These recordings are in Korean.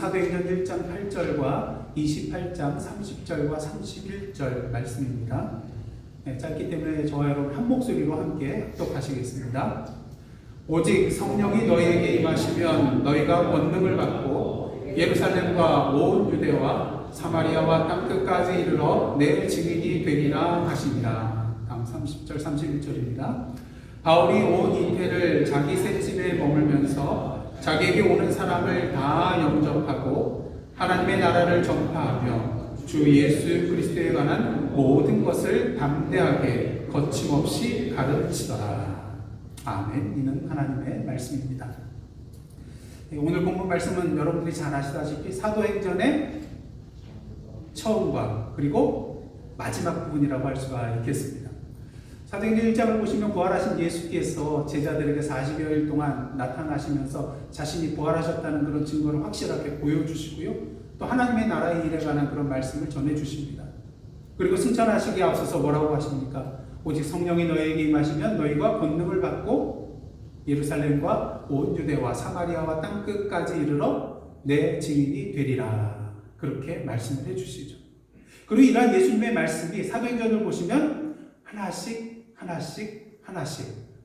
사도행전 1장 8절과 28장 30절과 31절 말씀입니다. 짧기 때문에 저와 여러분 한 목소리로 함께 합독하시겠습니다. 오직 성령이 너희에게 임하시면 너희가 권능을 받고 예루살렘과 온 유대와 사마리아와 땅끝까지 이르러 내 증인이 되리라 하시니라. 다음 30절 31절입니다. 바울이 온 이태를 자기 셋집에 머물면서 자기에게 오는 사람을 다 영접하고 하나님의 나라를 전파하며 주 예수 그리스도에 관한 모든 것을 담대하게 거침없이 가르치더라. 아멘. 이는 하나님의 말씀입니다. 오늘 본문 말씀은 여러분들이 잘 아시다시피 사도행전의 처음과 그리고 마지막 부분이라고 할 수가 있겠습니다. 사도행전 1장을 보시면 부활하신 예수께서 제자들에게 40여일 동안 나타나시면서 자신이 부활하셨다는 그런 증거를 확실하게 보여주시고요. 또 하나님의 나라의 일에 관한 그런 말씀을 전해주십니다. 그리고 승천하시기에 앞서서 뭐라고 하십니까? 오직 성령이 너희에게 임하시면 너희가 권능을 받고 예루살렘과 온 유대와 사마리아와 땅끝까지 이르러 내 증인이 되리라. 그렇게 말씀을 해주시죠. 그리고 이러한 예수님의 말씀이 사도행전을 보시면 하나씩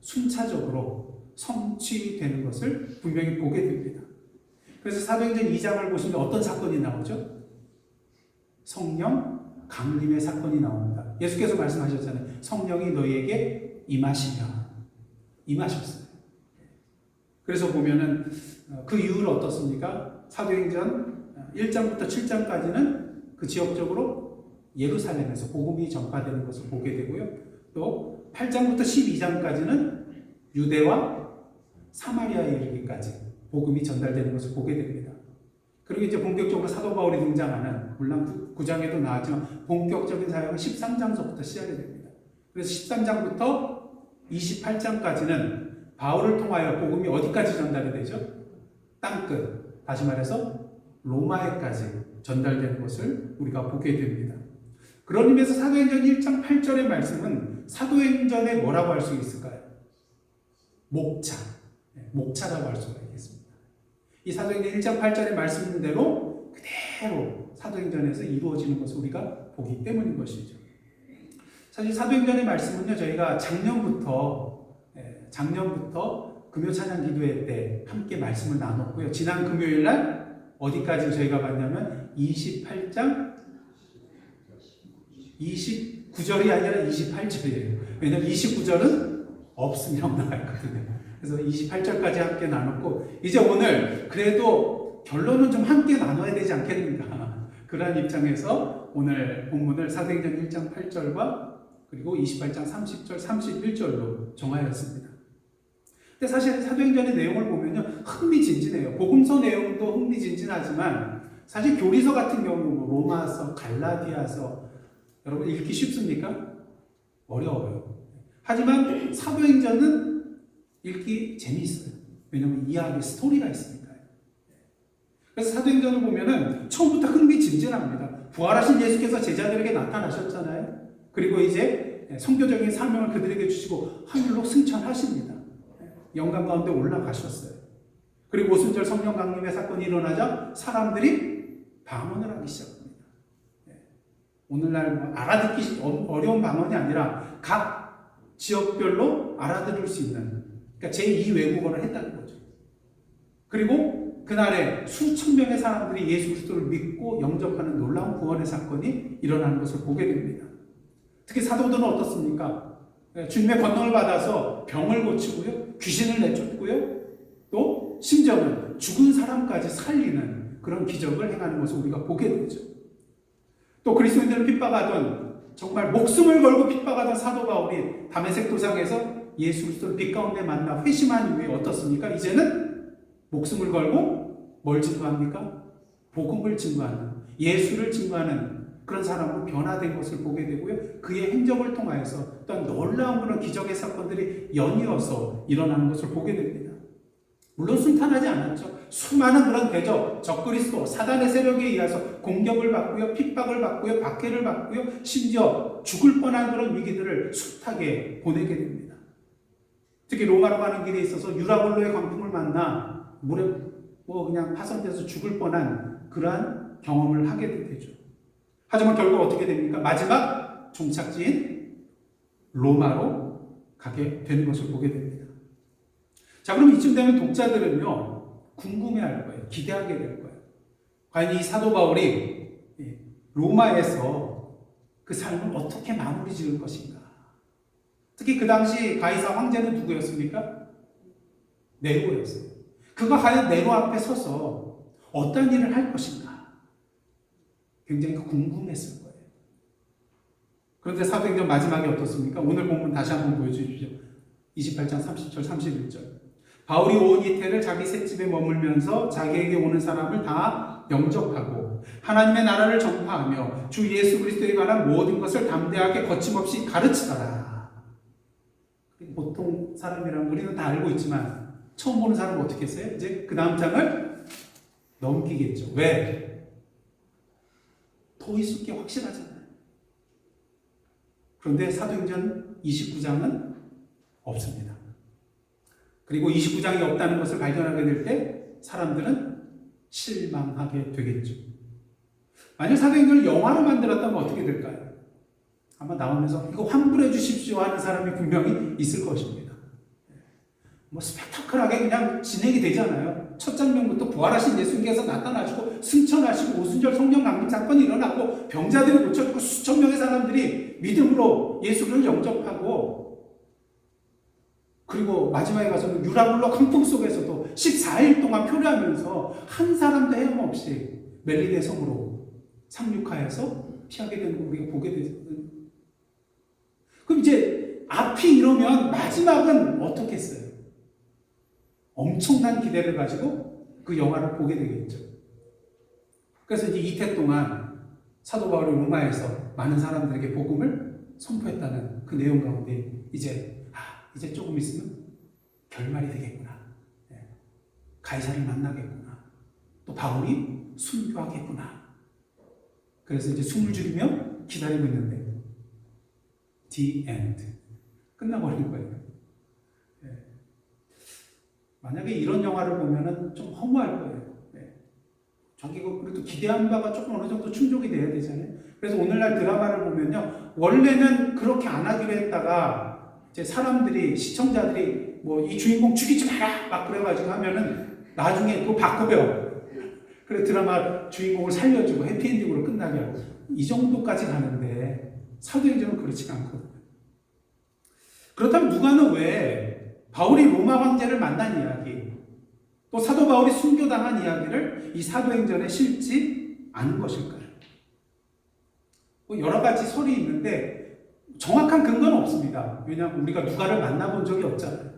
순차적으로 성취되는 것을 분명히 보게 됩니다. 그래서 사도행전 2장을 보시면 어떤 사건이 나오죠? 성령 강림의 사건이 나옵니다. 예수께서 말씀하셨잖아요. 성령이 너희에게 임하셨어요. 그래서 보면은 그 이후로 어떻습니까? 사도행전 1장부터 7장까지는 그 지역적으로 예루살렘에서 복음이 전파되는 것을 보게 되고요. 또 8장부터 12장까지는 유대와 사마리아에 이르기까지 복음이 전달되는 것을 보게 됩니다. 그리고 이제 본격적으로 사도 바울이 등장하는, 물론 9장에도 나왔지만 본격적인 사역은 13장서부터 시작이 됩니다. 그래서 13장부터 28장까지는 바울을 통하여 복음이 어디까지 전달이 되죠? 땅끝, 다시 말해서 로마에까지 전달되는 것을 우리가 보게 됩니다. 그런 의미에서 사도행전 1장 8절의 말씀은 사도행전에 뭐라고 할 수 있을까요? 목차라고 할 수가 있겠습니다. 이 사도행전 1장 8절의 말씀대로 그대로 사도행전에서 이루어지는 것을 우리가 보기 때문인 것이죠. 사실 사도행전의 말씀은요, 저희가 작년부터 금요 찬양 기도회 때 함께 말씀을 나눴고요. 지난 금요일 날 어디까지 저희가 봤냐면 28장 29절이 아니라 28절이에요. 왜냐하면 29절은 없음이라고 나와 있거든요. 그래서 28절까지 함께 나눴고, 이제 오늘 그래도 결론은 좀 함께 나눠야 되지 않겠는가, 그러한 입장에서 오늘 본문을 사도행전 1장 8절과 그리고 28장 30절, 31절로 정하였습니다. 근데 사실 사도행전의 내용을 보면요, 흥미진진해요. 복음서 내용도 흥미진진하지만 사실 교리서 같은 경우 로마서, 갈라디아서 여러분 읽기 쉽습니까? 어려워요. 하지만 사도행전은 읽기 재미있어요. 왜냐하면 이야기, 스토리가 있으니까요. 그래서 사도행전을 보면은 처음부터 흥미진진합니다. 부활하신 예수께서 제자들에게 나타나셨잖아요. 그리고 이제 선교적인 사명을 그들에게 주시고 하늘로 승천하십니다. 영광 가운데 올라가셨어요. 그리고 오순절 성령 강림의 사건이 일어나자 사람들이 방언을 하기 시작합니다. 오늘날 알아듣기 어려운 방언이 아니라 각 지역별로 알아들을 수 있는, 그러니까 제2 외국어를 했다는 거죠. 그리고 그날에 수천 명의 사람들이 예수 그리스도를 믿고 영접하는 놀라운 구원의 사건이 일어나는 것을 보게 됩니다. 특히 사도들은 어떻습니까? 주님의 권능을 받아서 병을 고치고요, 귀신을 내쫓고요, 또 심지어는 죽은 사람까지 살리는 그런 기적을 행하는 것을 우리가 보게 되죠. 또 그리스도인들을 핍박하던, 정말 목숨을 걸고 핍박하던 사도 바울이 다메섹 도상에서 예수 그리스도를 빛 가운데 만나 회심한 이후에 어떻습니까? 이제는 목숨을 걸고 뭘 증거합니까? 복음을 증거하는, 예수를 증거하는 그런 사람으로 변화된 것을 보게 되고요. 그의 행적을 통하여서 또한 놀라운 그런 기적의 사건들이 연이어서 일어나는 것을 보게 됩니다. 물론 순탄하지 않았죠. 수많은 그런 대적, 적그리스도, 사단의 세력에 의해서 공격을 받고요, 핍박을 받고요, 박해를 받고요, 심지어 죽을 뻔한 그런 위기들을 숱하게 보내게 됩니다. 특히 로마로 가는 길에 있어서 유라굴로의 광풍을 만나 물에 그냥 파손돼서 죽을 뻔한 그러한 경험을 하게 되죠. 하지만 결국 어떻게 됩니까? 마지막 종착지인 로마로 가게 되는 것을 보게 됩니다. 자, 그럼 이쯤 되면 독자들은요, 궁금해할 거예요. 기대하게 될 거예요. 과연 이 사도 바울이 로마에서 그 삶을 어떻게 마무리 지을 것인가? 특히 그 당시 가이사 황제는 누구였습니까? 네로였어요. 그가 과연 네로 앞에 서서 어떤 일을 할 것인가? 굉장히 궁금했을 거예요. 그런데 사도행전 마지막에 어떻습니까? 오늘 본문 다시 한번 보여주십시오. 28장 30절, 31절. 바울이 온 이태를 자기 셋집에 머물면서 자기에게 오는 사람을 다 영접하고 하나님의 나라를 전파하며 주 예수 그리스도에 관한 모든 것을 담대하게 거침없이 가르치더라. 보통 사람이란 우리는 다 알고 있지만 처음 보는 사람은 어떻게 했어요? 이제 그 다음 장을 넘기겠죠. 왜? 더 있을 게 확실하잖아요. 그런데 사도행전 29장은 없습니다. 그리고 29장이 없다는 것을 발견하게 될 때 사람들은 실망하게 되겠죠. 만약 사도행전을 영화로 만들었다면 어떻게 될까요? 아마 나오면서 이거 환불해 주십시오 하는 사람이 분명히 있을 것입니다. 스펙타클하게 그냥 진행이 되잖아요. 첫 장면부터 부활하신 예수님께서 나타나시고 승천하시고 오순절 성령 강림 사건이 일어나고 병자들이 고쳐지고 수천 명의 사람들이 믿음으로 예수를 영접하고, 그리고 마지막에 가서는 유라굴로 강풍 속에서도 14일 동안 표류하면서 한 사람도 헤엄없이 멜리데 성으로 상륙하여서 피하게 되는 거 우리가 보게 되거든요. 그럼 이제 앞이 이러면 마지막은 어떻겠어요? 엄청난 기대를 가지고 그 영화를 보게 되겠죠. 그래서 이제 이태 동안 사도 바울이 로마에서 많은 사람들에게 복음을 선포했다는 그 내용 가운데 이제 조금 있으면 결말이 되겠구나. 가이사를 만나겠구나. 또 바울이 순교하겠구나. 그래서 이제 숨을 줄이며 기다리고 있는데 The end. 끝나버린 거예요. 만약에 이런 영화를 보면은 좀 허무할 거예요. 자기가 그래도 기대한 바가 조금 어느 정도 충족이 돼야 되잖아요. 그래서 오늘날 드라마를 보면요, 원래는 그렇게 안 하기로 했다가 이제 사람들이, 시청자들이 뭐 이 주인공 죽이지 마라 막 그래가지고 하면은 나중에 그거 바꾸려. 그래 드라마 주인공을 살려주고 해피엔딩으로 끝나게 하고, 이 정도까지 가는데 사도행전은 그렇지가 않거든요. 그렇다면 누가는 왜 바울이 로마 황제를 만난 이야기, 또 사도 바울이 순교당한 이야기를 이 사도행전에 실지 않은 것일까요? 뭐 여러 가지 설이 있는데 정확한 근거는 없습니다. 왜냐하면 우리가 누가를 만나본 적이 없잖아요.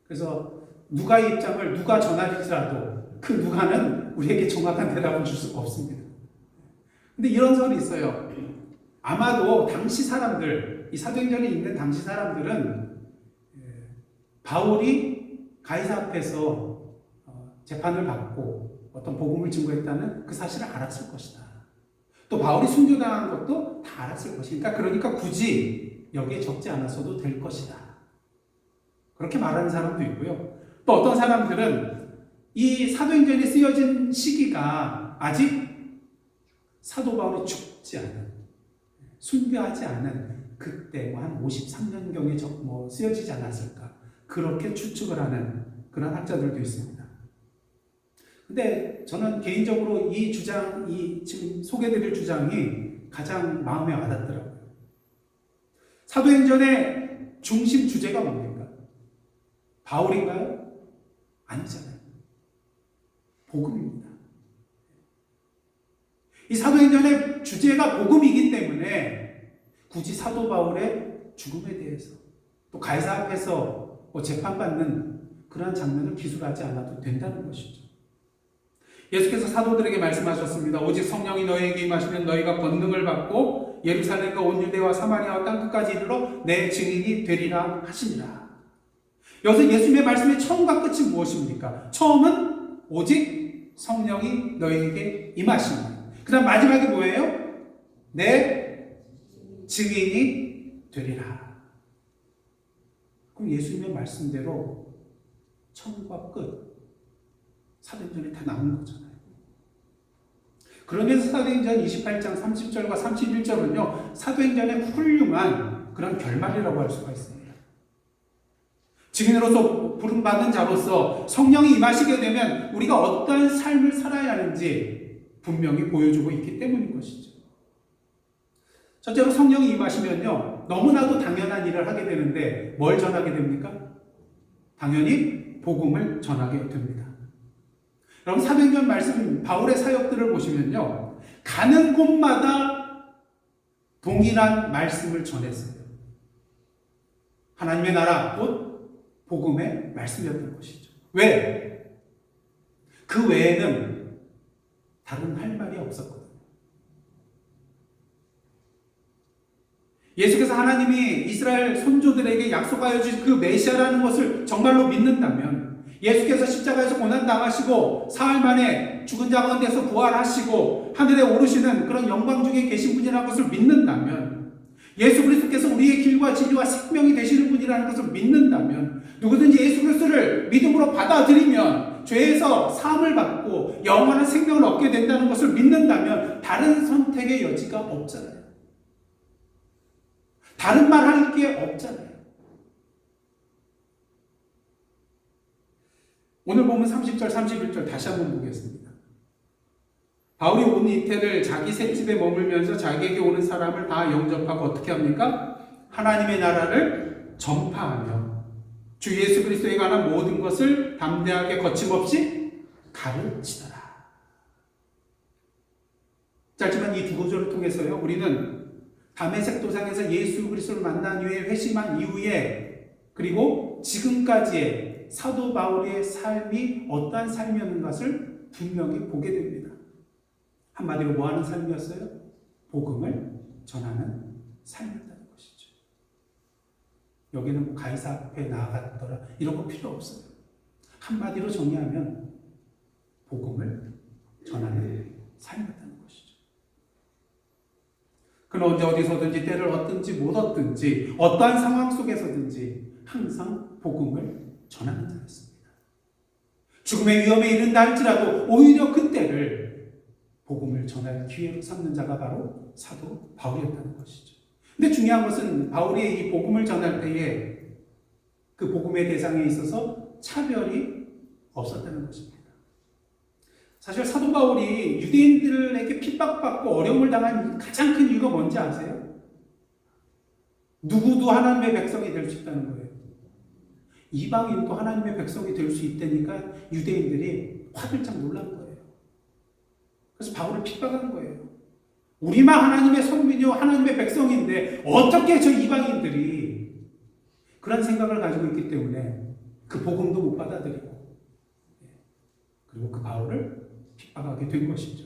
그래서 누가의 입장을 누가 전할지라도 그 누가는 우리에게 정확한 대답을 줄 수가 없습니다. 근데 이런 설이 있어요. 아마도 당시 사람들, 이 사도행전에 있는 당시 사람들은 바울이 가이사 앞에서 재판을 받고 어떤 복음을 증거했다는 그 사실을 알았을 것이다. 또 바울이 순교당한 것도 다 알았을 것이니까, 그러니까 굳이 여기에 적지 않았어도 될 것이다. 그렇게 말하는 사람도 있고요. 또 어떤 사람들은 이 사도행전이 쓰여진 시기가 아직 사도 바울이 죽지 않은, 순교하지 않은 그때 한 53년경에 쓰여지지 않았을까, 그렇게 추측을 하는 그런 학자들도 있습니다. 근데 저는 개인적으로 이 주장, 이 지금 소개드릴 주장이 가장 마음에 와닿더라고요. 사도행전의 중심 주제가 뭡니까? 바울인가요? 아니잖아요. 복음입니다. 이 사도행전의 주제가 복음이기 때문에 굳이 사도 바울의 죽음에 대해서, 또 가이사 앞에서 재판받는 그러한 장면을 기술하지 않아도 된다는 것이죠. 예수께서 사도들에게 말씀하셨습니다. 오직 성령이 너희에게 임하시면 너희가 권능을 받고 예루살렘과 온 유대와 사마리아와 땅끝까지 이르러 내 증인이 되리라 하시니라. 여기서 예수님의 말씀의 처음과 끝이 무엇입니까? 처음은 오직 성령이 너희에게 임하시니, 그 다음 마지막에 뭐예요? 내 증인이 되리라. 그럼 예수님의 말씀대로 처음과 끝, 사도행전에 다 나온 거잖아요. 그러면서 사도행전 28장 30절과 31절은요, 사도행전의 훌륭한 그런 결말이라고 할 수가 있습니다. 증인으로서 부름받은 자로서 성령이 임하시게 되면 우리가 어떠한 삶을 살아야 하는지 분명히 보여주고 있기 때문인 것이죠. 첫째로 성령이 임하시면요, 너무나도 당연한 일을 하게 되는데 뭘 전하게 됩니까? 당연히 복음을 전하게 됩니다. 여러분, 사도행전 말씀, 바울의 사역들을 보시면요, 가는 곳마다 동일한 말씀을 전했어요. 하나님의 나라, 곧 복음의 말씀이었던 것이죠. 왜? 그 외에는 다른 할 말이 없었거든요. 예수께서 하나님이 이스라엘 선조들에게 약속하여 주신 그 메시아라는 것을 정말로 믿는다면, 예수께서 십자가에서 고난당하시고 사흘 만에 죽은 자 가운데서 부활하시고 하늘에 오르시는 그런 영광 중에 계신 분이라는 것을 믿는다면, 예수 그리스도께서 우리의 길과 진리와 생명이 되시는 분이라는 것을 믿는다면, 누구든지 예수 그리스도를 믿음으로 받아들이면 죄에서 사함을 받고 영원한 생명을 얻게 된다는 것을 믿는다면 다른 선택의 여지가 없잖아요. 다른 말 할 게 없잖아요. 오늘 보면 30절, 31절 다시 한번 보겠습니다. 바울이 온 이태를 자기 셋집에 머물면서 자기에게 오는 사람을 다 영접하고 어떻게 합니까? 하나님의 나라를 전파하며 주 예수 그리스도에 관한 모든 것을 담대하게 거침없이 가르치더라. 짧지만 이 두 구절을 통해서요, 우리는 다메섹 도상에서 예수 그리스도를 만난 이후에 회심한 이후에 그리고 지금까지의 사도 바울의 삶이 어떠한 삶이었는 것을 분명히 보게 됩니다. 한마디로 뭐 하는 삶이었어요? 복음을 전하는 삶이었다는 것이죠. 여기는 뭐 가이사 앞에 나아갔더라 이런 거 필요 없어요. 한마디로 정리하면 복음을 전하는 삶이었다는 것이죠. 그는 언제 어디서든지 때를 얻든지 못 얻든지 어떠한 상황 속에서든지 항상 복음을 전하는 자였습니다. 죽음의 위험에 이른다 할지라도 오히려 그때를 복음을 전할 기회로 삼는 자가 바로 사도 바울이었다는 것이죠. 근데 중요한 것은 바울이 이 복음을 전할 때에 그 복음의 대상에 있어서 차별이 없었다는 것입니다. 사실 사도 바울이 유대인들에게 핍박받고 어려움을 당한 가장 큰 이유가 뭔지 아세요? 누구도 하나님의 백성이 될 수 있다는 거예요. 이방인도 하나님의 백성이 될 수 있다니까 유대인들이 화들짝 놀란 거예요. 그래서 바울을 핍박한 거예요. 우리만 하나님의 성민이요 하나님의 백성인데 어떻게 저 이방인들이 그런 생각을 가지고 있기 때문에 그 복음도 못 받아들이고 그리고 그 바울을 핍박하게 된 것이죠.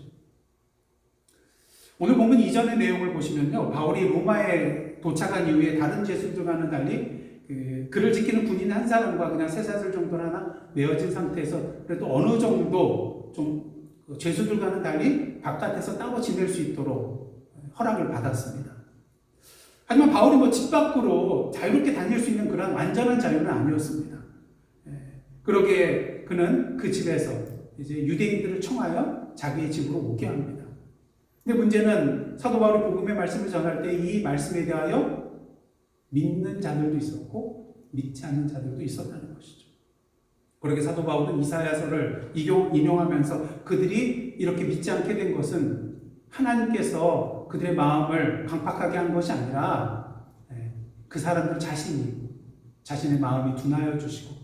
오늘 본문 이전의 내용을 보시면요, 바울이 로마에 도착한 이후에 다른 제수들과는 달리 그를 지키는 군인 한 사람과 그냥 쇠사슬 정도 하나 메어진 상태에서 그래도 어느 정도 좀 죄수들과는 달리 바깥에서 따로 지낼 수 있도록 허락을 받았습니다. 하지만 바울이 뭐 집 밖으로 자유롭게 다닐 수 있는 그런 완전한 자유는 아니었습니다. 그러기에 그는 그 집에서 이제 유대인들을 청하여 자기의 집으로 오게 합니다. 근데 문제는 사도 바울이 복음의 말씀을 전할 때 이 말씀에 대하여 믿는 자들도 있었고 믿지 않는 자들도 있었다는 것이죠. 그러게 사도 바울은 이사야서를 인용하면서 그들이 이렇게 믿지 않게 된 것은 하나님께서 그들의 마음을 강팍하게 한 것이 아니라 그 사람들 자신의 마음이 둔하여지고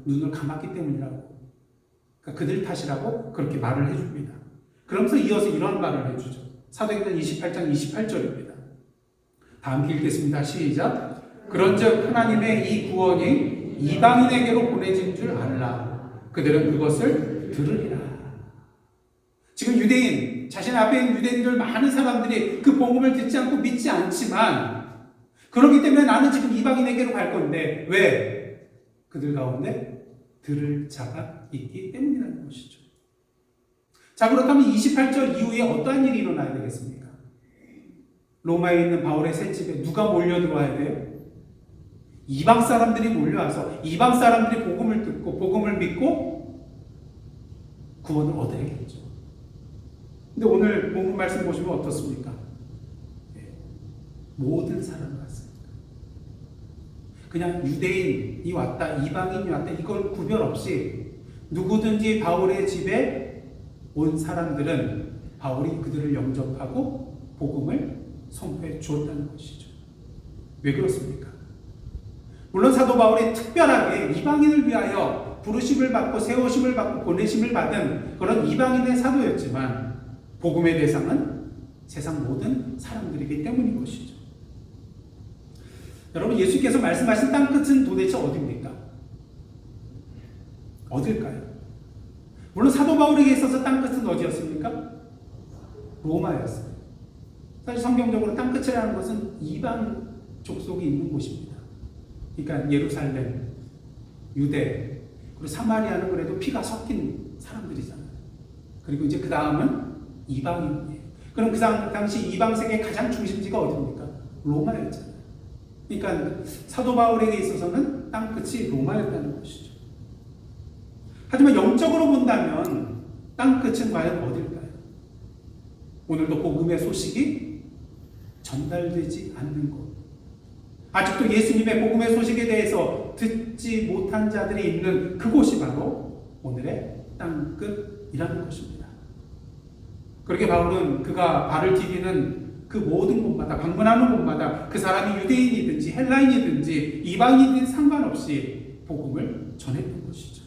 눈을 감았기 때문이라고, 그러니까 그들 탓이라고 그렇게 말을 해줍니다. 그러면서 이어서 이런 말을 해주죠. 사도행전 28장 28절입니다. 다 함께 읽겠습니다. 시작. 그런즉 하나님의 이 구원이 이방인에게로 보내진 줄 알라. 그들은 그것을 들으리라. 지금 유대인, 자신 앞에 있는 유대인들 많은 사람들이 그 복음을 듣지 않고 믿지 않지만 그렇기 때문에 나는 지금 이방인에게로 갈 건데 왜? 그들 가운데 들을 자가 있기 때문이라는 것이죠. 자, 그렇다면 28절 이후에 어떠한 일이 일어나야 되겠습니까? 로마에 있는 바울의 새 집에 누가 몰려들어와야 돼요? 이방 사람들이 몰려와서 이방 사람들이 복음을 듣고 복음을 믿고 구원을 얻어야겠죠. 근데 오늘 본문 말씀 보시면 어떻습니까? 모든 사람 같습니다. 그냥 유대인이 왔다, 이방인이 왔다 이걸 구별 없이 누구든지 바울의 집에 온 사람들은 바울이 그들을 영접하고 복음을 선포해 주었다는 것이죠. 왜 그렇습니까? 물론 사도 바울이 특별하게 이방인을 위하여 부르심을 받고 세우심을 받고 보내심을 받은 그런 이방인의 사도였지만 복음의 대상은 세상 모든 사람들이기 때문인 것이죠. 여러분, 예수께서 말씀하신 땅끝은 도대체 어디입니까? 어딜까요? 물론 사도 바울에게 있어서 땅끝은 어디였습니까? 로마였어요. 사실 성경적으로 땅끝이라는 것은 이방 족속이 있는 곳입니다. 그러니까 예루살렘, 유대, 그리고 사마리아는 그래도 피가 섞인 사람들이잖아요. 그리고 이제 그 다음은 이방인이에요. 그럼 그 당시 이방 세계의 가장 중심지가 어디입니까? 로마였잖아요. 그러니까 사도 바울에게 있어서는 땅끝이 로마였다는 것이죠. 하지만 영적으로 본다면 땅끝은 과연 어딜까요? 오늘도 복음의 소식이 전달되지 않는 곳, 아직도 예수님의 복음의 소식에 대해서 듣지 못한 자들이 있는 그곳이 바로 오늘의 땅끝이라는 것입니다. 그렇게 바울은 그가 발을 디디는 그 모든 곳마다, 방문하는 곳마다 그 사람이 유대인이든지 헬라인이든지 이방인이든 상관없이 복음을 전했던 것이죠.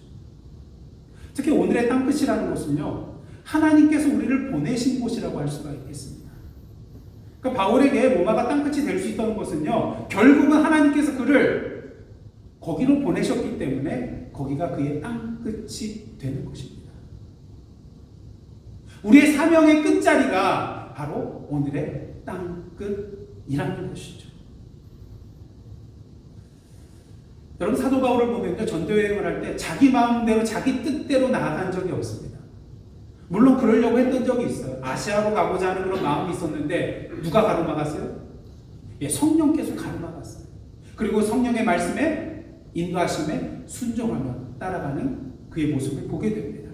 특히 오늘의 땅끝이라는 것은요, 하나님께서 우리를 보내신 곳이라고 할 수가 있겠습니다. 그러니까 바울에게 로마가 땅끝이 될 수 있던 것은요, 결국은 하나님께서 그를 거기로 보내셨기 때문에 거기가 그의 땅끝이 되는 것입니다. 우리의 사명의 끝자리가 바로 오늘의 땅끝이라는 것이죠. 여러분, 사도 바울을 보면요, 전도여행을 할 때 자기 마음대로 자기 뜻대로 나아간 적이 없습니다. 물론 그러려고 했던 적이 있어요. 아시아로 가고자 하는 그런 마음이 있었는데 누가 가로막았어요? 성령께서 가로막았어요. 그리고 성령의 말씀에 인도하심에 순종하며 따라가는 그의 모습을 보게 됩니다.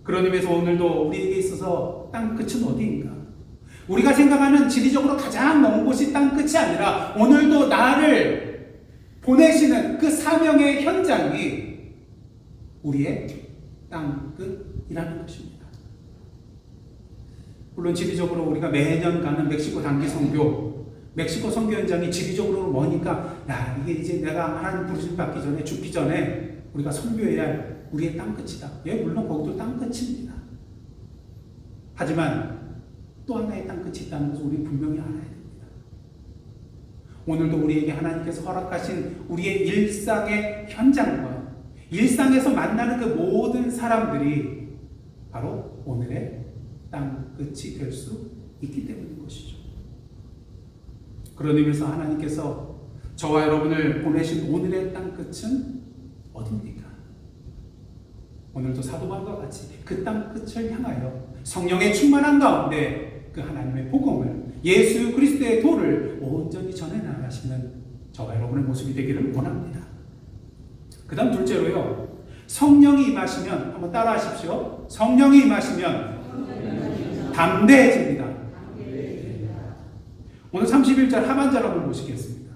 그런 의미에서 오늘도 우리에게 있어서 땅끝은 어디인가? 우리가 생각하는 지리적으로 가장 먼 곳이 땅끝이 아니라 오늘도 나를 보내시는 그 사명의 현장이 우리의 땅끝이라는 것입니다. 물론 지리적으로 우리가 매년 가는 멕시코 단기 선교, 멕시코 선교 현장이 지리적으로 머니까 야, 이게 이제 내가 하나님 부르심 받기 전에, 죽기 전에 우리가 선교해야 할 우리의 땅끝이다. 예, 물론 거기도 땅끝입니다. 하지만 또 하나의 땅끝이 있다는 것을 우리 분명히 알아야 됩니다. 오늘도 우리에게 하나님께서 허락하신 우리의 일상의 현장과 일상에서 만나는 그 모든 사람들이 바로 오늘의 땅끝이 될 수 있기 때문인 것이죠. 그런 의미에서 하나님께서 저와 여러분을 보내신 오늘의 땅끝은 어디입니까? 오늘도 사도 바울과 같이 그 땅끝을 향하여 성령의 충만한 가운데 그 하나님의 복음을, 예수 그리스도의 도를 온전히 전해 나가시는 저와 여러분의 모습이 되기를 원합니다. 그 다음 둘째로요, 성령이 임하시면, 한번 따라 하십시오. 성령이 임하시면 담대해집니다. 오늘 31절 하반절 한번 보시겠습니다.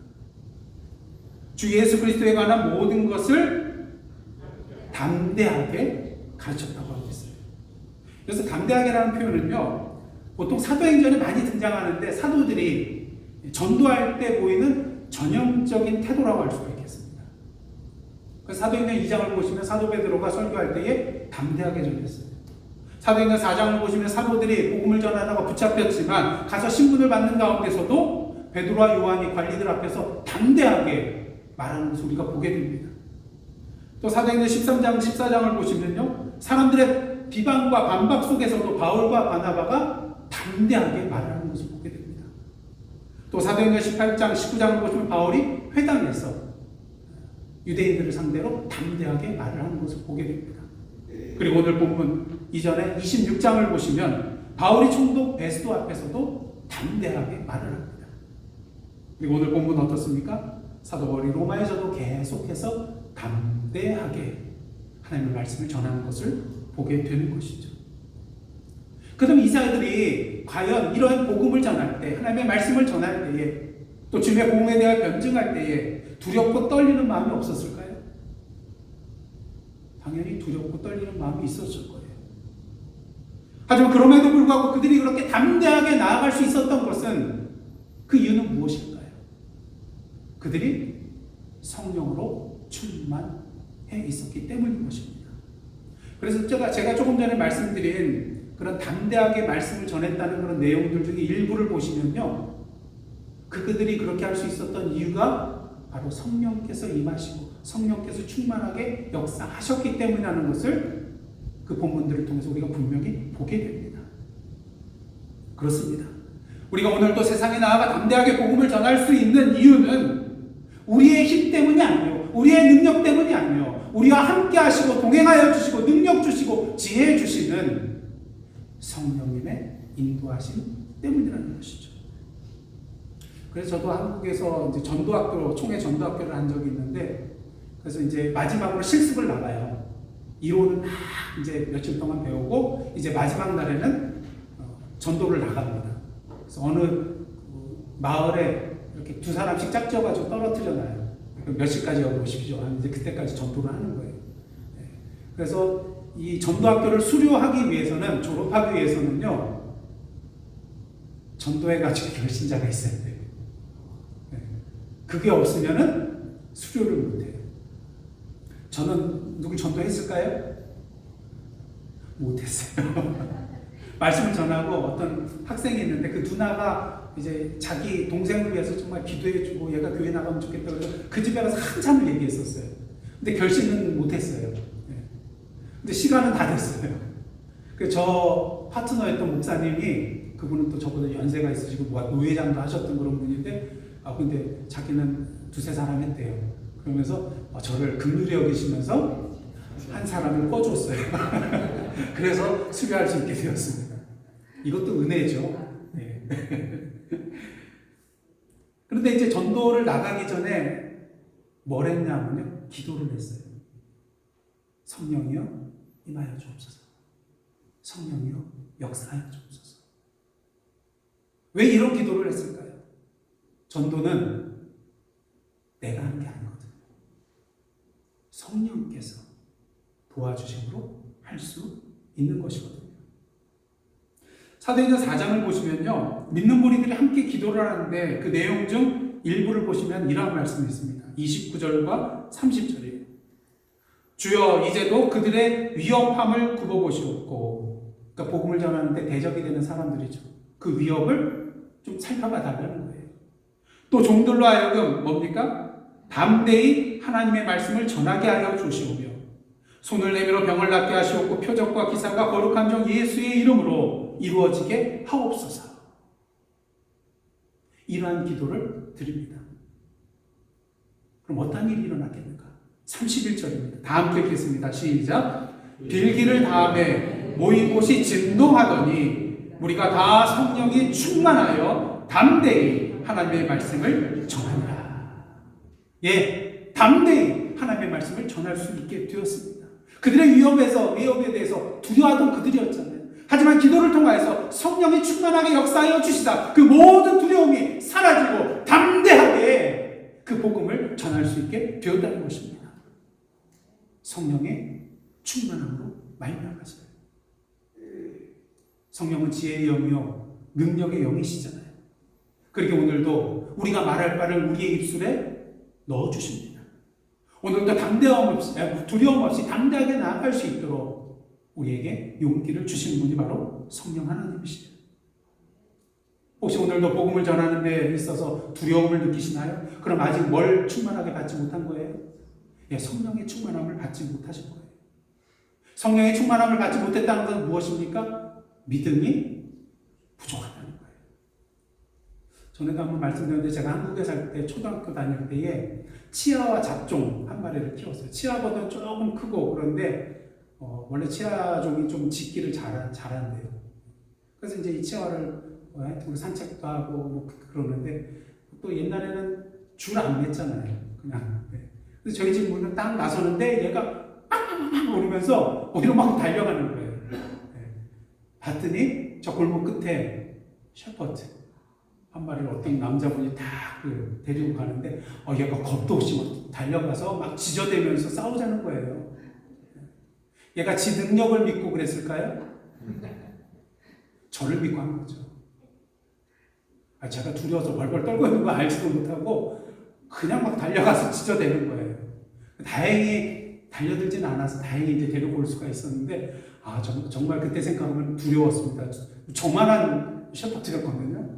주 예수 그리스도에 관한 모든 것을 담대하게 가르쳤다고 하고 있어요. 그래서 담대하게라는 표현은요, 보통 사도행전에 많이 등장하는데 사도들이 전도할 때 보이는 전형적인 태도라고 할 수가 있겠습니다. 그래서 사도행전 2장을 보시면 사도 베드로가 설교할 때에 담대하게 전했어요. 사도행전 4장을 보시면 사도들이 복음을 전하다가 붙잡혔지만 가서 신분을 받는 가운데서도 베드로와 요한이 관리들 앞에서 담대하게 말하는 것을 우리가 보게 됩니다. 또 사도행전 13장, 14장을 보시면요, 사람들의 비방과 반박 속에서도 바울과 바나바가 담대하게 말하는 것을 보게 됩니다. 또 사도행전 18장, 19장을 보시면 바울이 회당에서 유대인들을 상대로 담대하게 말을 하는 것을 보게 됩니다. 그리고 오늘 본문 이전에 26장을 보시면 바울이 총독 베스도 앞에서도 담대하게 말을 합니다. 그리고 오늘 본문 어떻습니까? 사도 바울이 로마에서도 계속해서 담대하게 하나님의 말씀을 전하는 것을 보게 되는 것이죠. 그럼 이사야들이 과연 이러한 복음을 전할 때, 하나님의 말씀을 전할 때에, 또 주님의 복음에 대해 변증할 때에 두렵고 떨리는 마음이 없었을까요? 당연히 두렵고 떨리는 마음이 있었을 거예요. 하지만 그럼에도 불구하고 그들이 그렇게 담대하게 나아갈 수 있었던 것은, 그 이유는 무엇일까요? 그들이 성령으로 충만해 있었기 때문인 것입니다. 그래서 제가 조금 전에 말씀드린 그런 담대하게 말씀을 전했다는 그런 내용들 중에 일부를 보시면요, 그들이 그렇게 할 수 있었던 이유가 바로 성령께서 임하시고 성령께서 충만하게 역사하셨기 때문이라는 것을 그 본문들을 통해서 우리가 분명히 보게 됩니다. 그렇습니다. 우리가 오늘도 세상에 나아가 담대하게 복음을 전할 수 있는 이유는 우리의 힘 때문이 아니에요. 우리의 능력 때문이 아니에요. 우리와 함께 하시고 동행하여 주시고 능력 주시고 지혜 주시는 성령님의 인도하심 때문이라는 것이죠. 그래서 저도 한국에서 이제 전도학교, 총회 전도학교를 한 적이 있는데, 그래서 이제 마지막으로 실습을 나가요. 이론은 막 이제 며칠 동안 배우고, 이제 마지막 날에는 전도를 나갑니다. 그래서 어느 마을에 이렇게 두 사람씩 짝지어가지고 떨어뜨려놔요. 몇 시까지 여기 오십시오. 이제 그때까지 전도를 하는 거예요. 그래서 이 전도학교를 수료하기 위해서는, 졸업하기 위해서는요, 전도회 가지고 결신자가 있어야 돼요. 그게 없으면은 수료를 못해요. 저는 누굴 전도했을까요? 못했어요. 말씀을 전하고 어떤 학생이 있는데 그 누나가 이제 자기 동생을 위해서 정말 기도해주고 얘가 교회 나가면 좋겠다 그래서 그 집에 가서 한참을 얘기했었어요. 근데 결심은 못했어요. 근데 시간은 다 됐어요. 저 파트너였던 목사님이, 그분은 또 저보다 연세가 있으시고 노회장도 하셨던 그런 분인데, 근데 자기는 두세 사람 했대요. 그러면서 저를 긍휼히 여기시면서 한 사람을 꺼줬어요. 그래서 수료할 수 있게 되었습니다. 이것도 은혜죠. 네. 그런데 이제 전도를 나가기 전에 뭘 했냐면요, 기도를 했어요. 성령이여 임하여 주옵소서. 성령이여 역사하여 주옵소서. 왜 이런 기도를 했을까요? 전도는 내가 하는 게 아니거든요. 성령께서 도와주심으로 할 수 있는 것이거든요. 사도행전 4장을 보시면요, 믿는 무리들이 함께 기도를 하는데 그 내용 중 일부를 보시면 이런 말씀이 있습니다. 29절과 30절이에요. 주여 이제도 그들의 위협함을 굽어보시옵고, 그러니까 복음을 전하는데 대적이 되는 사람들이죠. 그 위협을 좀 살펴봐 달라는 거예요. 또 종들로 하여금 뭡니까? 담대히 하나님의 말씀을 전하게 하여 주시오며 손을 내밀어 병을 낫게 하시옵고 표적과 기사가 거룩한 종 예수의 이름으로 이루어지게 하옵소서. 이러한 기도를 드립니다. 그럼 어떤 일이 일어났겠는가? 31절입니다. 다 함께 읽겠습니다. 시작. 빌기를 다음에 모인 곳이 진동하더니 우리가 다 성령이 충만하여 담대히 하나님의 말씀을 전하니라. 예, 담대히 하나님의 말씀을 전할 수 있게 되었습니다. 그들의 위협에 대해서 두려워하던 그들이었잖아요. 하지만 기도를 통하여서 성령이 충만하게 역사하여 주시다. 그 모든 두려움이 사라지고 담대하게 그 복음을 전할 수 있게 되었다는 것입니다. 성령의 충만함으로 말미암아서요. 성령은 지혜의 영이요 능력의 영이시잖아요. 그렇게 오늘도 우리가 말할 바를 우리의 입술에 넣어주십니다. 오늘도 두려움 없이 담대하게 나아갈 수 있도록 우리에게 용기를 주시는 분이 바로 성령 하나님이시죠. 혹시 오늘도 복음을 전하는 데 있어서 두려움을 느끼시나요? 그럼 아직 뭘 충만하게 받지 못한 거예요? 예, 성령의 충만함을 받지 못하신 거예요. 성령의 충만함을 받지 못했다는 것은 무엇입니까? 믿음이 부족하다는 거예요. 전에도 한번 말씀드렸는데 제가 한국에 살 때 초등학교 다닐 때에 치아와 잡종 한 마리를 키웠어요. 치아보다 조금 크고 그런데 원래 치아종이 좀 짖기를 잘한대요. 그래서 이제 이 치아를 하여튼 산책도 하고 뭐 그러는데 또 옛날에는 줄 안 맸잖아요. 그냥. 네. 그래서 저희 집 문을 딱 나서는데 얘가 빵빵빵 오르면서 어디로 막 달려가는 거예요. 네. 봤더니 저 골목 끝에 셰퍼드 한 마리를 어떤 남자분이 다 데리고 가는데 얘가 겁도 없이 막 달려가서 막 지저대면서 싸우자는 거예요. 얘가 지 능력을 믿고 그랬을까요? 저를 믿고 한 거죠. 제가 두려워서 벌벌 떨고 있는 거 알지도 못하고 그냥 막 달려가서 지저대는 거예요. 다행히 달려들지는 않아서 다행히 이제 데리고 올 수가 있었는데 정말 그때 생각하면 두려웠습니다. 저만한 셰퍼드였거든요.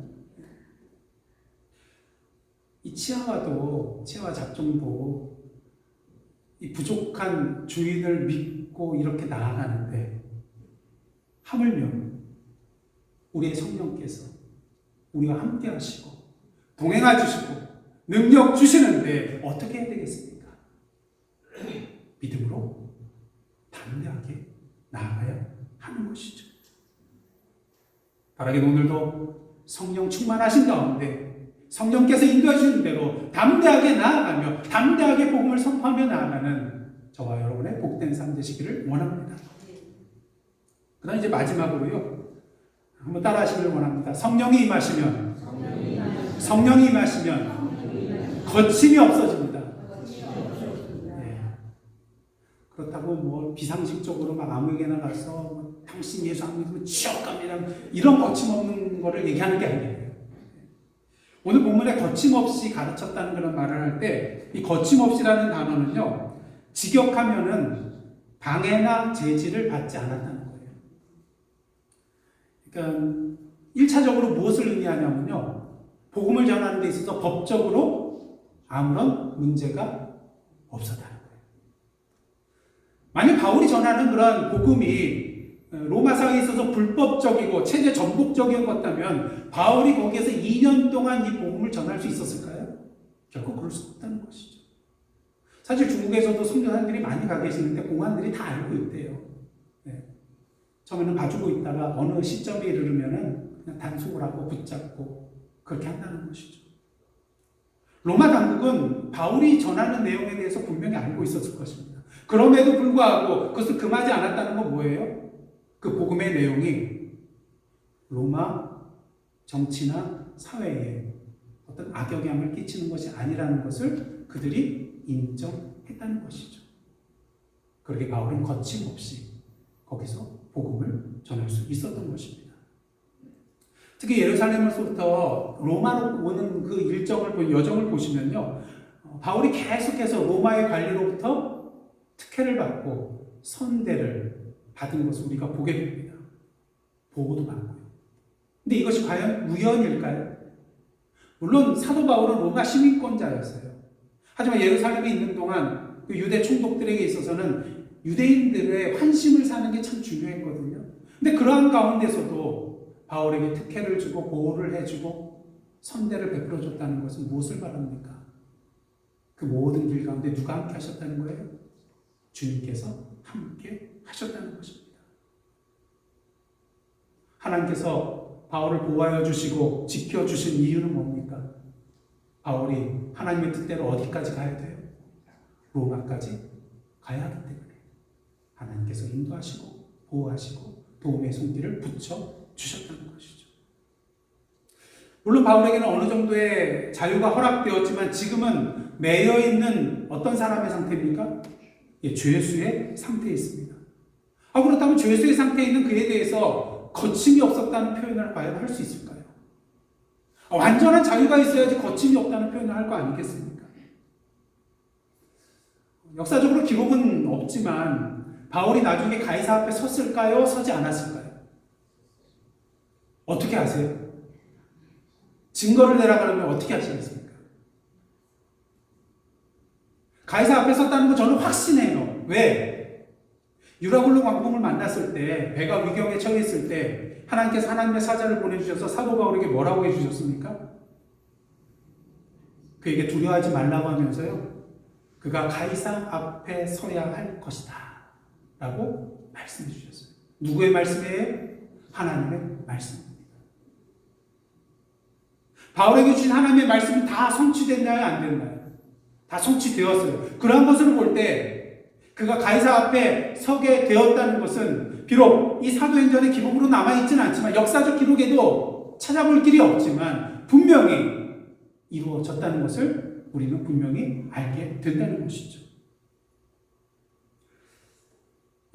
이 치아와 잡종도 이 부족한 주인을 믿고 이렇게 나아가는데 하물며 우리의 성령께서 우리와 함께 하시고 동행해 주시고 능력 주시는데 어떻게 해야 되겠습니까? 믿음으로 담대하게 나아가야 하는 것이죠. 바라긴 오늘도 성령 충만하신 가운데 성령께서 인도해 주신 대로 담대하게 나아가며 담대하게 복음을 선포하며 나아가는 저와 여러분의 복된 삶 되시기를 원합니다. 그 다음 이제 마지막으로요. 한번 따라 하시길 원합니다. 성령이 임하시면 거침이 없어집니다. 네. 그렇다고 하고 뭐 비상식적으로 막 아무에게나 가서 뭐 당신 예수 안 믿으면 지옥 갑니다. 이런 거침없는 거를 얘기하는 게 아니에요. 오늘 본문에 거침없이 가르쳤다는 그런 말을 할 때 이 거침없이라는 단어는요, 직역하면은 방해나 제지를 받지 않았다는 거예요. 그러니까 1차적으로 무엇을 의미하냐면요, 복음을 전하는 데 있어서 법적으로 아무런 문제가 없었다는 거예요. 만약 바울이 전하는 그런 복음이 로마상에 있어서 불법적이고 체제 전복적인 것 같다면 바울이 거기에서 2년 동안 이 복음을 전할 수 있었을까요? 결코 그럴 수 없다는 것이죠. 사실 중국에서도 선교사들이 많이 가 계시는데 공안들이 다 알고 있대요. 네. 처음에는 봐주고 있다가 어느 시점에 이르르면은 그냥 단속을 하고 붙잡고 그렇게 한다는 것이죠. 로마 당국은 바울이 전하는 내용에 대해서 분명히 알고 있었을 것입니다. 그럼에도 불구하고 그것을 금하지 않았다는 건 뭐예요? 그 복음의 내용이 로마 정치나 사회에 어떤 악영향을 끼치는 것이 아니라는 것을 그들이 인정했다는 것이죠. 그렇게 바울은 거침없이 거기서 복음을 전할 수 있었던 것입니다. 특히 예루살렘에서부터 로마로 오는 그 여정을 보시면요, 바울이 계속해서 로마의 관리로부터 특혜를 받고 선대를 받은 것을 우리가 보게 됩니다. 보고도 받고요. 근데 이것이 과연 우연일까요? 물론 사도 바울은 로마 시민권자였어요. 하지만 예루살렘에 있는 동안 그 유대 총독들에게 있어서는 유대인들의 환심을 사는 게 참 중요했거든요. 근데 그러한 가운데서도 바울에게 특혜를 주고 보호를 해주고 선대를 베풀어줬다는 것은 무엇을 말합니까? 그 모든 길 가운데 누가 함께 하셨다는 거예요? 주님께서 함께 하셨다는 것입니다. 하나님께서 바울을 보호하여 주시고 지켜주신 이유는 뭡니까? 바울이 하나님의 뜻대로 어디까지 가야 돼요? 로마까지 가야 하기 때문에 하나님께서 인도하시고 보호하시고 도움의 손길을 붙여 주셨다는 것이죠. 물론 바울에게는 어느 정도의 자유가 허락되었지만 지금은 매여 있는 어떤 사람의 상태입니까? 죄수의 상태에 있습니다. 그렇다면 죄수의 상태에 있는 그에 대해서 거침이 없었다는 표현을 과연 할 수 있을까요? 완전한 자유가 있어야지 거침이 없다는 표현을 할 거 아니겠습니까? 역사적으로 기록은 없지만 바울이 나중에 가이사 앞에 섰을까요? 서지 않았을까요? 어떻게 아세요? 증거를 내라고 하면 어떻게 하시겠습니까? 가이사 앞에 섰다는 거 저는 확신해요. 왜? 유라굴로 광풍을 만났을 때, 배가 위경에 처했을 때 하나님께서 하나님의 사자를 보내주셔서 사도 바울에게 뭐라고 해주셨습니까? 그에게 두려워하지 말라고 하면서요, 그가 가이사 앞에 서야 할 것이다 라고 말씀해 주셨어요. 누구의 말씀이에요? 하나님의 말씀입니다. 바울에게 주신 하나님의 말씀이 다 성취됐나요? 안 됐나요? 다 성취되었어요. 그러한 것을 볼 때 그가 가이사 앞에 서게 되었다는 것은 비록 이 사도행전의 기록으로 남아있지는 않지만 역사적 기록에도 찾아볼 길이 없지만 분명히 이루어졌다는 것을 우리는 분명히 알게 된다는 것이죠.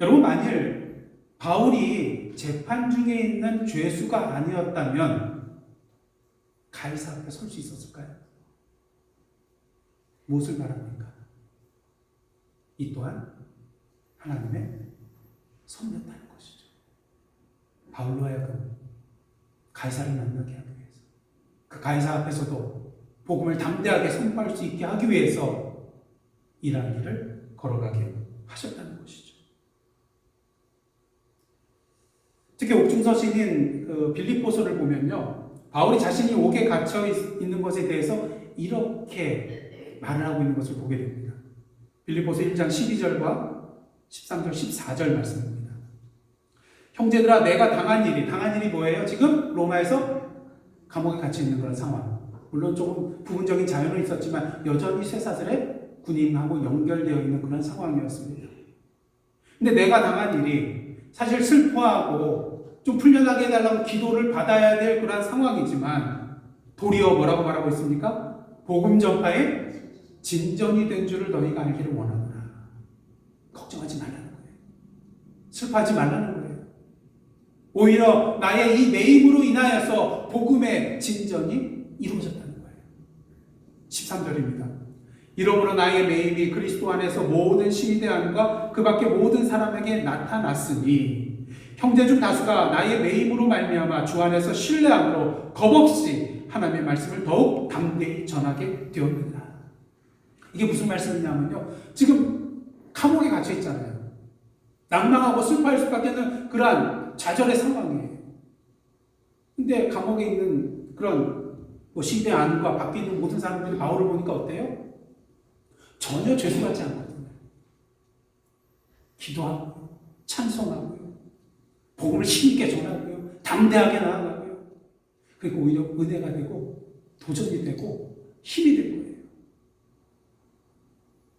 여러분, 만일 바울이 재판 중에 있는 죄수가 아니었다면 가이사 앞에 설 수 있었을까요? 무엇을 말합니까? 이 또한 하나님의 섭리였다는 것이죠. 바울로 하여금 가이사를 만나게 하기 위해서, 그 가이사 앞에서도 복음을 담대하게 선포할 수 있게 하기 위해서 이러한 길을 걸어가게 하셨다는 것이죠. 특히 옥중서신인 그 빌립보서를 보면요, 바울이 자신이 옥에 갇혀 있는 것에 대해서 이렇게 말을 하고 있는 것을 보게 됩니다. 빌립보서 1장 12절과 13절, 14절 말씀입니다. 형제들아, 내가 당한 일이 뭐예요? 지금 로마에서 감옥에 갇혀 있는 그런 상황. 물론 조금 부분적인 자유는 있었지만 여전히 쇠사슬에 군인하고 연결되어 있는 그런 상황이었습니다. 근데 내가 당한 일이 사실 슬퍼하고 좀 풀려나게 해달라고 기도를 받아야 될 그런 상황이지만 도리어 뭐라고 말하고 있습니까? 복음 전파에 진전이 된 줄을 너희가 알기를 원하노라. 걱정하지 말라는 슬퍼하지 말라는 거예요. 오히려 나의 이 매임으로 인하여서 복음의 진전이 이루어졌다는 거예요. 13절입니다. 이러므로 나의 매임이 그리스도 안에서 모든 신대함과 그 밖에 모든 사람에게 나타났으니 형제 중 다수가 나의 매임으로 말미암아 주 안에서 신뢰함으로 겁없이 하나님의 말씀을 더욱 담대히 전하게 되었느니라. 이게 무슨 말씀이냐면요, 지금 감옥에 갇혀 있잖아요. 낭망하고 슬퍼할 수밖에 없는 그러한 좌절의 상황이에요. 근데 감옥에 있는 그런 시대 안과 밖에 있는 모든 사람들이 바울을 보니까 어때요? 전혀 죄송하지 않거든요. 기도하고 찬송하고요, 복음을 힘있게 전하고요, 담대하게 나아가고요. 그리고 오히려 은혜가 되고 도전이 되고 힘이 된 거예요.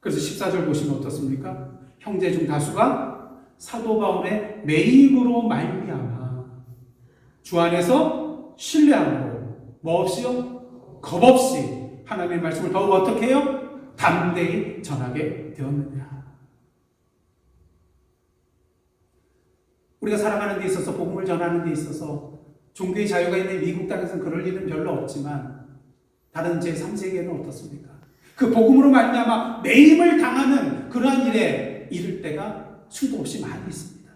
그래서 14절 보시면 어떻습니까? 형제 중 다수가 사도 바울의 매임으로 말미암아 주 안에서 신뢰함으로 뭐 없이요? 겁 없이 하나님의 말씀을 더욱 어떻게 해요? 담대히 전하게 되었느냐. 우리가 살아가는 데 있어서, 복음을 전하는 데 있어서 종교의 자유가 있는 미국 땅에서는 그럴 일은 별로 없지만 다른 제3세계는 어떻습니까? 그 복음으로 말미암아 매임을 당하는 그러한 일에 이를 때가 수도 없이 많이 있습니다.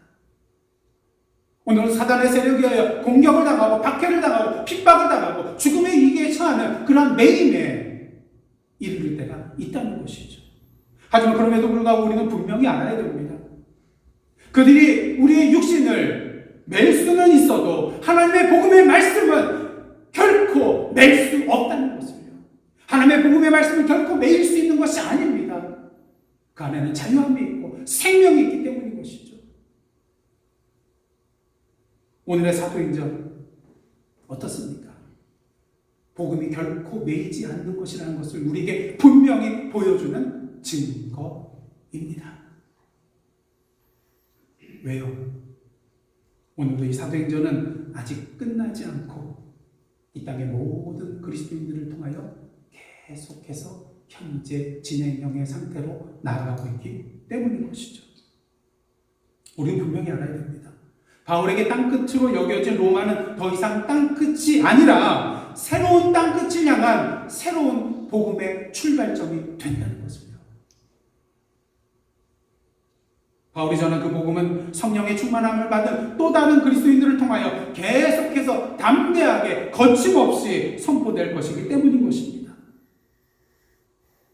오늘은 사단의 세력에 의하여 공격을 당하고 박해를 당하고 핍박을 당하고 죽음의 위기에 처하는 그러한 매임에 이를 때가 있다는 것이죠. 하지만 그럼에도 불구하고 우리는 분명히 알아야 됩니다. 그들이 우리의 육신을 맬 수는 있어도 하나님의 복음의 말씀은 결코 맬 수 없다는 것을요. 하나님의 복음의 말씀은 결코 매일 수 있는 것이 아닙니다. 그 안에는 자유함이 있고 생명이 있기 때문인 것이죠. 오늘의 사도행전 어떻습니까? 복음이 결코 매이지 않는 것이라는 것을 우리에게 분명히 보여주는 증거입니다. 왜요? 오늘도 이 사도행전은 아직 끝나지 않고 이 땅의 모든 그리스도인들을 통하여 계속해서 현재 진행형의 상태로 나아가고 있기 때문인 것이죠. 우리는 분명히 알아야 됩니다. 바울에게 땅끝으로 여겨진 로마는 더 이상 땅끝이 아니라 새로운 땅끝을 향한 새로운 복음의 출발점이 된다는 것을요. 바울이 전한 그 복음은 성령의 충만함을 받은 또 다른 그리스도인들을 통하여 계속해서 담대하게 거침없이 선포될 것이기 때문인 것입니다.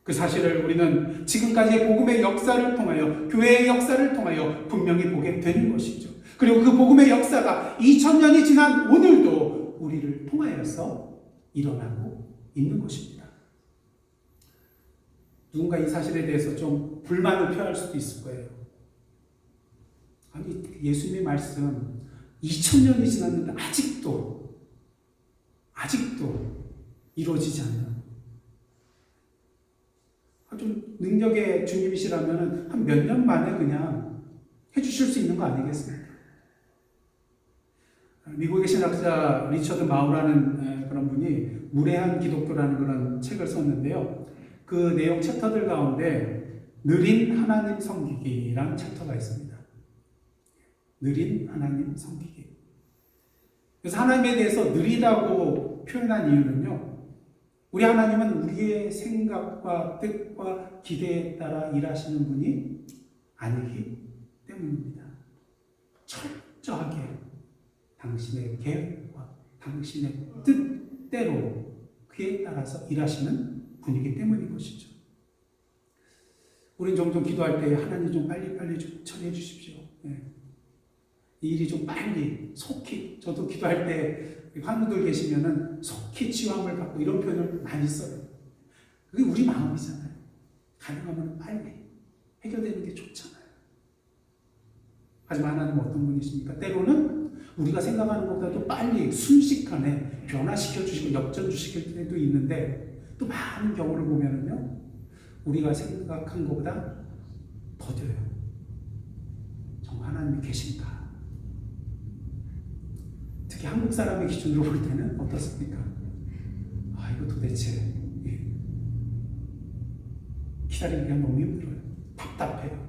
그 사실을 우리는 지금까지의 복음의 역사를 통하여, 교회의 역사를 통하여 분명히 보게 되는 것이죠. 그리고 그 복음의 역사가 2000년이 지난 오늘도 우리를 통하여서 일어나고 있는 것입니다. 누군가 이 사실에 대해서 좀 불만을 표할 수도 있을 거예요. 아니, 예수님의 말씀 2000년이 지났는데 아직도 이루어지지 않는, 좀 능력의 주님이시라면 한 몇 년 만에 그냥 해주실 수 있는 거 아니겠습니까? 미국의 신학자 리처드 마우라는 그런 분이 무례한 기독교라는 그런 책을 썼는데요. 그 내용 챕터들 가운데 느린 하나님 섬기기라는 챕터가 있습니다. 느린 하나님 섬기기. 그래서 하나님에 대해서 느리다고 표현한 이유는요, 우리 하나님은 우리의 생각과 뜻과 기대에 따라 일하시는 분이 아니기 때문입니다. 철저하게 당신의 계획과 당신의 뜻대로 그에 따라서 일하시는 분이기 때문인 것이죠. 우린 종종 기도할 때 하나님 좀 빨리 좀 처리해 주십시오. 이 일이 좀 빨리, 속히, 저도 기도할 때 환우들 계시면은 속히 치유함을 받고 이런 표현을 많이 써요. 그게 우리 마음이잖아요. 가능하면 빨리 해결되는 게 좋잖아요. 하지만 하나님은 어떤 분이십니까? 때로는 우리가 생각하는 것보다도 빨리 순식간에 변화시켜 주시고 역전 주시킬 때도 있는데, 또 많은 경우를 보면은요, 우리가 생각한 것보다 더뎌요. 정말 하나님이 계신가? 특히 한국 사람의 기준으로 볼 때는 어떻습니까? 아, 이거 도대체 기다리기가 너무 힘들어요. 답답해요.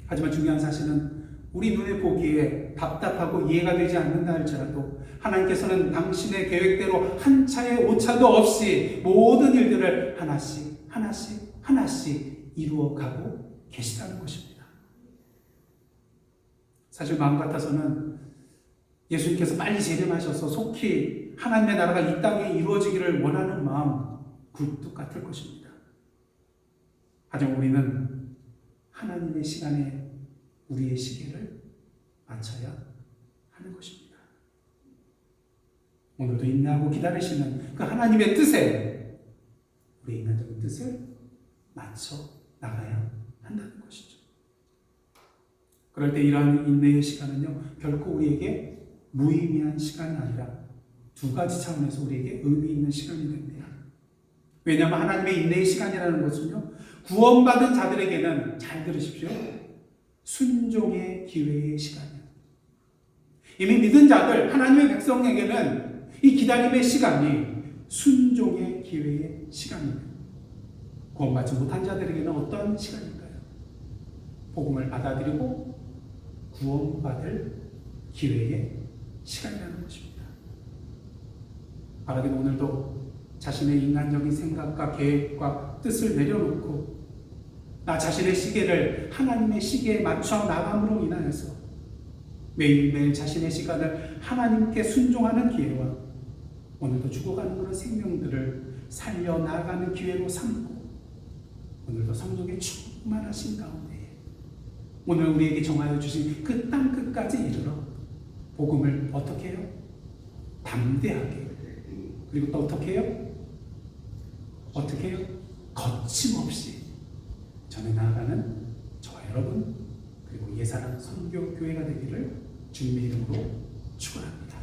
하지만 중요한 사실은 우리 눈에 보기에 답답하고 이해가 되지 않는다 할지라도 하나님께서는 당신의 계획대로 한 차의 오차도 없이 모든 일들을 하나씩 이루어가고 계시다는 것입니다. 사실 마음 같아서는 예수님께서 빨리 재림하셔서 속히 하나님의 나라가 이 땅에 이루어지기를 원하는 마음 굴뚝 같을 것입니다. 하지만 우리는 하나님의 시간에 우리의 시계를 맞춰야 하는 것입니다. 오늘도 인내하고 기다리시는 그 하나님의 뜻에 우리 인간적인 뜻을 맞춰 나가야 한다는 것이죠. 그럴 때 이러한 인내의 시간은요, 결코 우리에게 무의미한 시간이 아니라 두 가지 차원에서 우리에게 의미 있는 시간이 됩니다. 왜냐하면 하나님의 인내의 시간이라는 것은요, 구원받은 자들에게는, 잘 들으십시오, 순종의 기회의 시간이에요. 이미 믿은 자들, 하나님의 백성에게는 이 기다림의 시간이 순종의 기회의 시간입니다. 구원받지 못한 자들에게는 어떤 시간일까요? 복음을 받아들이고 구원받을 기회의 시간이라는 것입니다. 바라긴 오늘도 자신의 인간적인 생각과 계획과 뜻을 내려놓고 나 자신의 시계를 하나님의 시계에 맞춰 나감으로 인하여서 매일매일 자신의 시간을 하나님께 순종하는 기회와 오늘도 죽어가는 그런 생명들을 살려나가는 기회로 삼고 오늘도 성령의 충만하신 가운데 오늘 우리에게 정하여 주신 그 땅 끝까지 이르러 복음을 어떻게 해요? 담대하게, 그리고 또 어떻게 해요? 어떻게 해요? 거침없이 전해 나아가는 저와 여러분, 그리고 예사랑 선교교회가 되기를 주님의 이름으로 축원합니다.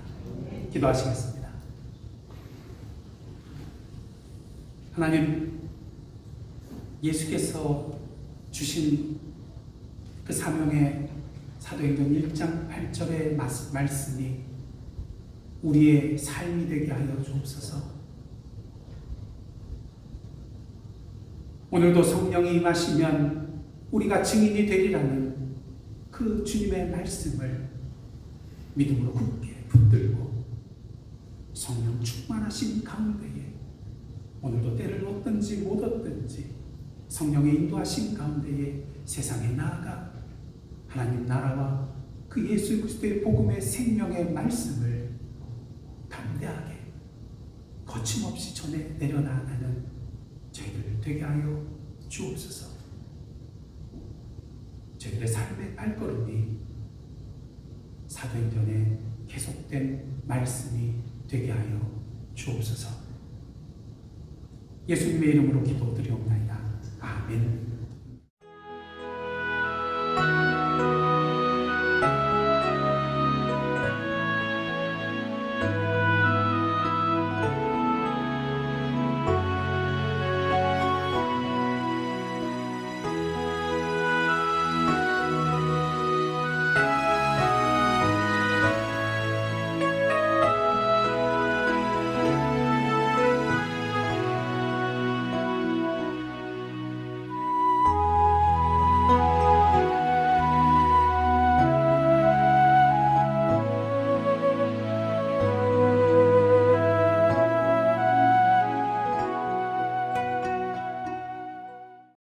기도하시겠습니다. 하나님, 예수께서 주신 그 사명의 사도행전 1장 8절의 말씀이 우리의 삶이 되게 하여 주옵소서. 오늘도 성령이 임하시면 우리가 증인이 되리라는 그 주님의 말씀을 믿음으로 굳게 붙들고 성령 충만하신 가운데에 오늘도 때를 얻든지 못 얻든지 성령의 인도하신 가운데에 세상에 나아가 하나님 나라와 그 예수 그리스도의 복음의 생명의 말씀을 담대하게 거침없이 전해 내려나가는 저희들 되게 하여 주옵소서. 저희들의 삶의 발걸음이 사도행전에 계속된 말씀이 되게 하여 주옵소서. 예수님의 이름으로 기도드리옵나이다. 아멘.